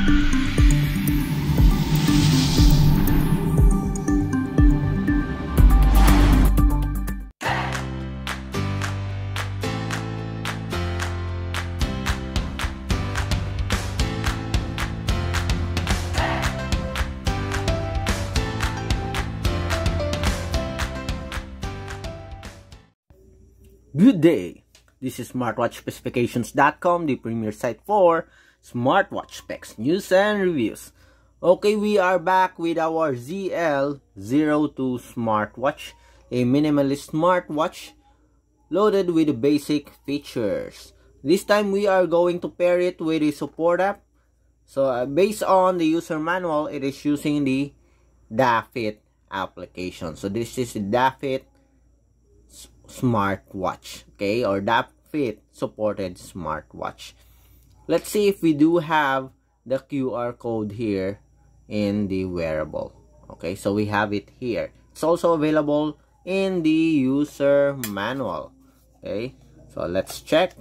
Good day, this is smartwatchspecifications.com, the premier site for smartwatch specs, news and reviews. Okay, we are back with our ZL02 Smartwatch, a minimalist smartwatch loaded with basic features. This time we are going to pair it with a support app. So based on the user manual, it is using the DAFit application. So this is the DAFit Smartwatch, okay, or DAFit supported smartwatch. Let's see if we do have the QR code here in the wearable. Okay, so we have it here. It's also available in the user manual. Okay, so let's check.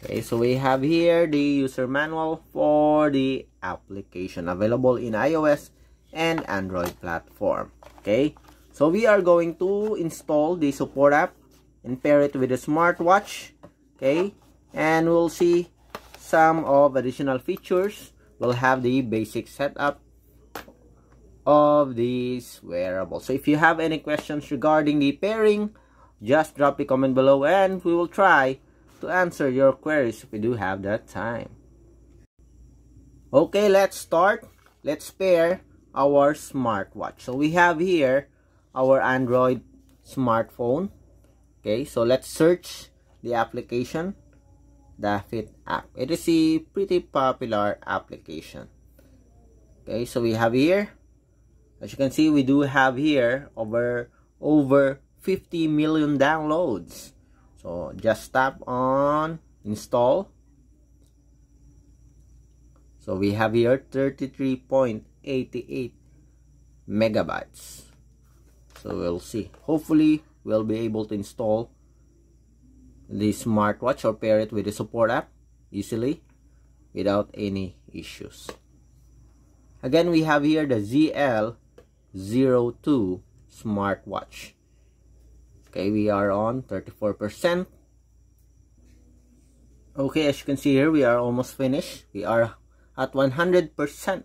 Okay, so we have here the user manual for the application, available in iOS and Android platform. Okay, so we are going to install the support app and pair it with the smartwatch. Okay, and we'll see some of additional features. We'll have the basic setup of this wearable. So if you have any questions regarding the pairing, just drop the comment below and we will try to answer your queries if we do have that time. Okay, let's start. Let's pair our smartwatch. So we have here our Android smartphone. Okay, so let's search the application, DAFit app. It is a pretty popular application. Okay, so we have here, as you can see, we do have here over 50 million downloads. So just tap on install. So we have here 33.88 megabytes. So we'll see. Hopefully we'll be able to install the smartwatch or pair it with the support app easily without any issues. Again, we have here the ZL02 Smartwatch. Okay, we are on 34%. Okay, as you can see here, we are almost finished. We are at 100%.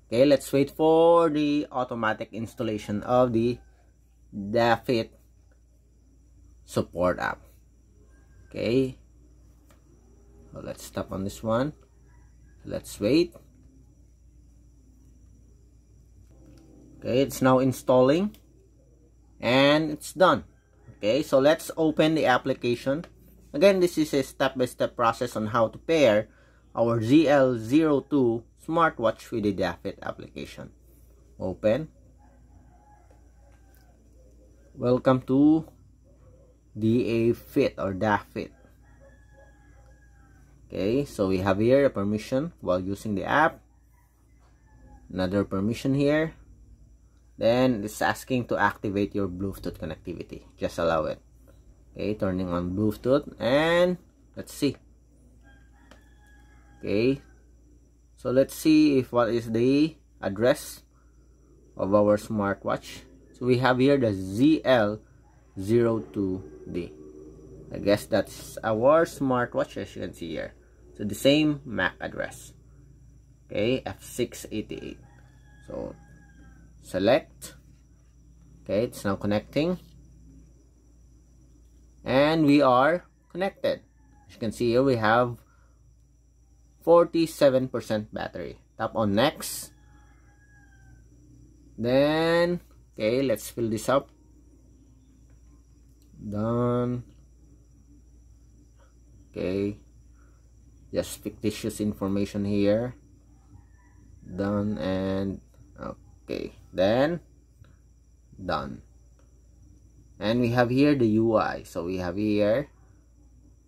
Okay, let's wait for the automatic installation of the DAFit support app. Okay, so let's tap on this one. Let's wait. Okay, it's now installing and it's done. Okay, so let's open the application. Again, this is a step-by-step process on how to pair our ZL02 Smartwatch with the DAFit application. Open. Welcome to DAFit or DAFit. Okay, so we have here a permission while using the app. Another permission here. Then it's asking to activate your Bluetooth connectivity. Just allow it. Okay, turning on Bluetooth and let's see. Okay, so let's see if what is the address of our smartwatch. So we have here the ZL02D. I guess that's our smartwatch, as you can see here. So the same MAC address. Okay, F688. So select. Okay, it's now connecting. And we are connected. As you can see here, we have 47% battery. Tap on next. Then, okay, let's fill this up. Done. Okay, just fictitious information here. Done and okay, then done. And we have here the UI. So we have here,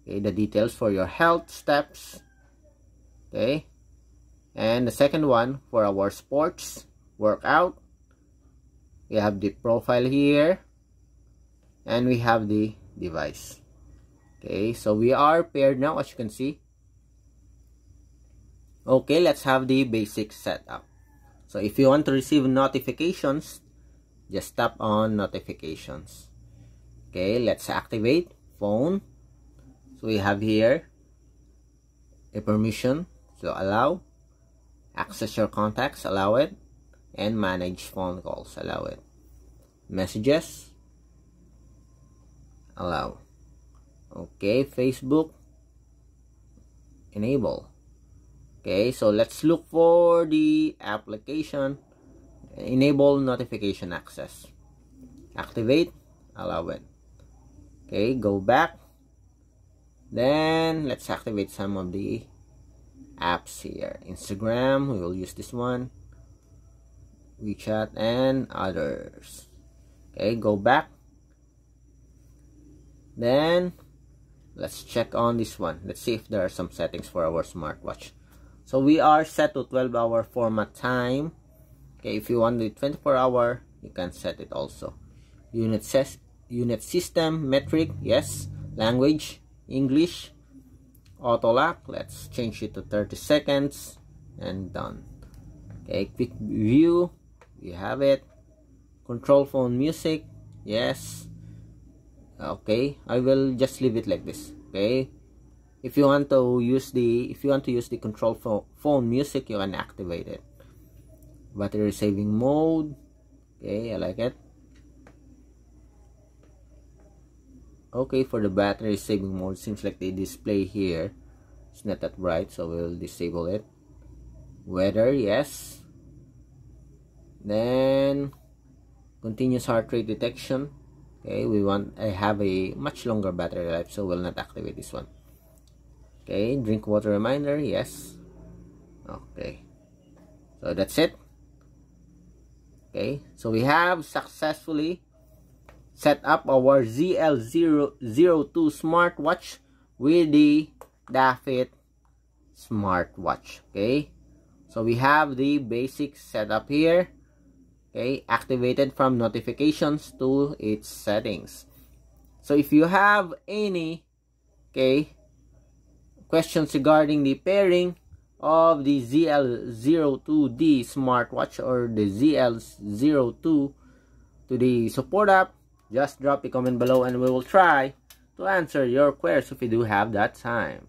okay, the details for your health steps. Okay, and the second one for our sports workout. We have the profile here and we have the device. Okay, so we are paired now, as you can see. Okay, let's have the basic setup. So if you want to receive notifications, just tap on notifications. Okay, let's activate phone. So we have here a permission, so allow, access your contacts, allow it, and manage phone calls, allow it. Messages, allow. Okay, Facebook, enable. Okay, so let's look for the application. Enable notification access, activate, allow it. Okay, go back. Then let's activate some of the apps here. Instagram, we will use this one, WeChat, and others. Okay, go back. Then let's check on this one. Let's see if there are some settings for our smartwatch. So we are set to 12-hour format time. Okay, if you want the 24-hour, you can set it also. Unit system, metric, yes. Language, English. Auto lock, let's change it to 30 seconds. And done. Okay, quick view, we have it. Control phone music, yes. Okay, I will just leave it like this. Okay, if you want to use the control phone music, you can activate it. Battery saving mode, okay, I like it. Okay, for the battery saving mode, seems like the display here is not that bright, so we'll disable it. Weather, yes. Then continuous heart rate detection. Okay, I have a much longer battery life, so we'll not activate this one. Okay, drink water reminder, yes. Okay, so that's it. Okay, so we have successfully set up our ZL02 Smartwatch with the DAFit Smartwatch. Okay, so we have the basic setup here. Okay, activated from notifications to its settings. So if you have any questions regarding the pairing of the ZL02D Smartwatch or the ZL02 to the support app, just drop a comment below and we will try to answer your queries if you do have that time.